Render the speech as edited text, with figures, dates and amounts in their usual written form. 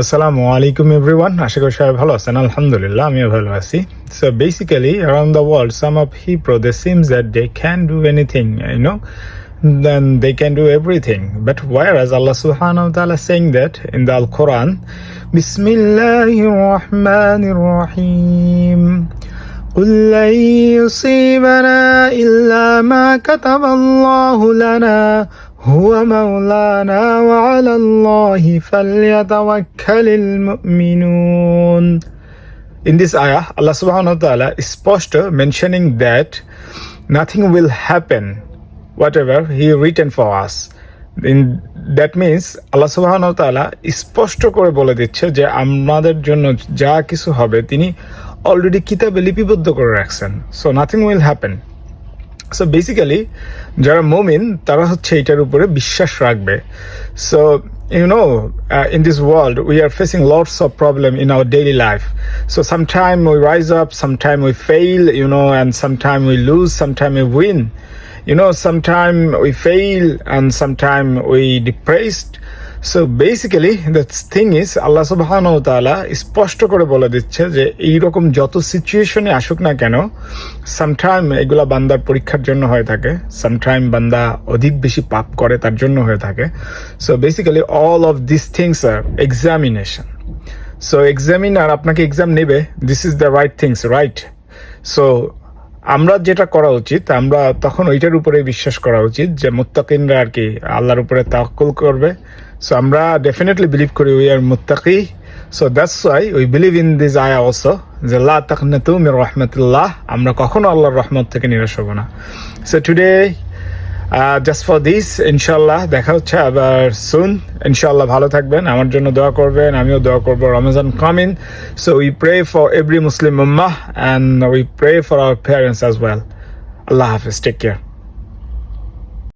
Assalamu alaikum everyone. আশা করি সবাই ভালো আছেন। আলহামদুলিল্লাহ আমিও ভালো আছি। So basically around the world some of people they seems that they can do anything, then they can do everything. But whereas Allah subhanahu wa ta'ala saying that in the Al-Quran, Bismillahir Rahmanir Rahim. قل لن يصيبنا إلا ما كتب الله لنا هو مولانا وعلى الله فليتوكل المؤمنون. In this ayah, Allah subhanahu wa ta'ala is supposed mentioning that nothing will happen whatever He written for us. That means Allah subhanahu wa ta'ala স্পষ্ট করে বলে দিচ্ছে যে আমাদের জন্য যা কিছু হবে তিনি অলরেডি কিতাবে লিপিবদ্ধ করে রাখছেন। So nothing will happen. So basically যারা মুমিন তারা হচ্ছে এটার উপরে বিশ্বাস রাখবে। So in this world we are facing lots of problem in our daily life. So sometime we rise up, sometime we fail, and sometime we lose, sometime we win. Sometime we fail and sometime we depressed. So basically the thing is Allah subhanahu wa ta'ala স্পষ্ট করে বলে দিচ্ছে যে এইরকম যত সিচুয়েশনে আসুক না কেন, সামটাইম এগুলা বান্দার পরীক্ষার জন্য হয়ে থাকে, সামটাইম বান্দা অধিক বেশি পাপ করে তার জন্য হয়ে থাকে। So basically all of this things are examination. So examiner আপনাকে এক্সাম নেবে, this is the right things, right? So আমরা যেটা করা উচিত, আমরা তখন ওইটার উপরে বিশ্বাস করা উচিত যে মুত্তাকিনরা আর কি আল্লাহর উপরে তাওয়াক্কুল করবে। সো আমরা ডেফিনেটলি বিলিভ করি উই আর মুত্তাকি। So that's why we believe in this আয়া অলসো যে লা তাকনাতু মির রাহমাতিল্লাহ, আমরা কখনো আল্লাহর রহমত থেকে নিরাশ হব না। So today just for this, ইনশাল্লাহ দেখা হচ্ছে আবার সুন। ইনশাল্লাহ ভালো থাকবেন, আমার জন্য দোয়া করবেন, আমিও দোয়া করবো। Ramzan coming, so we pray for every Muslim উম্মাহ and we pray for our parents as well. Allah হাফিজ, টেক কেয়ার।